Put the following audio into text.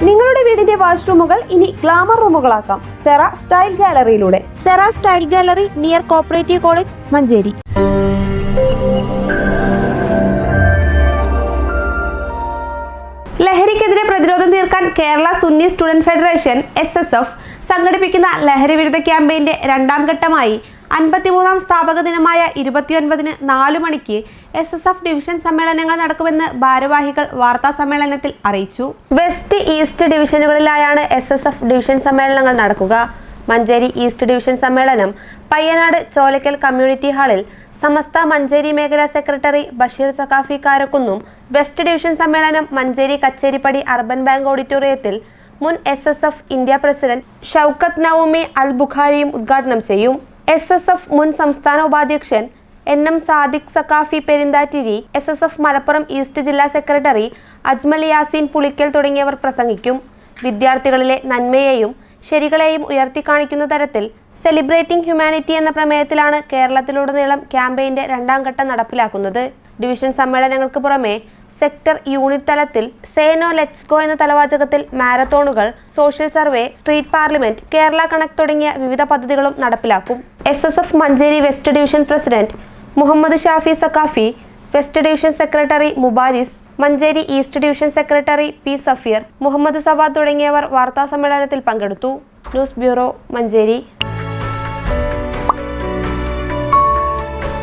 നിങ്ങളുടെ വീടിന്റെ വാഷ്റൂമുകൾ ഇനി ഗ്ലാമർ റൂമുകളാക്കാം സെറ സ്റ്റൈൽ ഗാലറിയിലൂടെ. Sera style gallery near cooperative college, Manjeri. ലഹരിക്കെതിരെ പ്രതിരോധം തീർക്കാൻ Kerala Sunni student federation (SSF) സംഘടിപ്പിക്കുന്ന ലഹരി വിരുദ്ധ ക്യാമ്പയിന്റെ രണ്ടാം ഘട്ടമായി 53ാം സ്ഥാപക ദിനമായ 29-ന് 4 മണിക്ക് SSF ഡിവിഷൻ സമ്മേളനങ്ങൾ നടക്കുമെന്ന് ഭാരവാഹികൾ വാർത്താ സമ്മേളനത്തിൽ അറിയിച്ചു. വെസ്റ്റ്, ഈസ്റ്റ് ഡിവിഷനുകളിലായാണ് SSF ഡിവിഷൻ സമ്മേളനങ്ങൾ നടക്കുക. മഞ്ചേരി ഈസ്റ്റ് ഡിവിഷൻ സമ്മേളനം പയ്യനാട് ചോലക്കൽ കമ്മ്യൂണിറ്റി ഹാളിൽ സമസ്ത മഞ്ചേരി മേഖലാ സെക്രട്ടറി ബഷീർ സഖാഫി കാരക്കുന്നും, വെസ്റ്റ് ഡിവിഷൻ സമ്മേളനം മഞ്ചേരി കച്ചേരിപ്പടി അർബൻ ബാങ്ക് ഓഡിറ്റോറിയത്തിൽ മുൻ SSF India president Shoukath Naumi Al ബുഖാരിയും ഉദ്ഘാടനം ചെയ്യും. SSF മുൻ സംസ്ഥാന ഉപാധ്യക്ഷൻ NM Sadiq Saqafi Perinthattiri, SSF Malappuram east ജില്ലാ സെക്രട്ടറി അജ്മൽ യാസീൻ പുളിക്കൽ തുടങ്ങിയവർ പ്രസംഗിക്കും. വിദ്യാർത്ഥികളിലെ നന്മയെയും ശരികളെയും ഉയർത്തിക്കാണിക്കുന്ന തരത്തിൽ സെലിബ്രേറ്റിംഗ് ഹ്യൂമാനിറ്റി എന്ന പ്രമേയത്തിലാണ് കേരളത്തിലുടനീളം ക്യാമ്പയിന്റെ രണ്ടാം ഘട്ടം നടപ്പിലാക്കുന്നത്. ഡിവിഷൻ സമ്മേളനങ്ങൾക്ക് പുറമെ സെക്ടർ, യൂണിറ്റ് തലത്തിൽ സേ നോ ലെറ്റ്സ് ഗോ എന്ന തലവാചകത്തിൽ മാരത്തോണുകൾ, social survey, street parliament, Kerala connect തുടങ്ങിയ വിവിധ പദ്ധതികളും നടപ്പിലാക്കും. SSF Manjeri west division president Muhammad Shafi Saqafi, west division secretary Mubaris, Manjeri east division secretary P Safeer, Muhammad Sawad തുടങ്ങിയവർ വാർത്താ സമ്മേളനത്തിൽ പങ്കെടുത്തു. News bureau, Manjeri.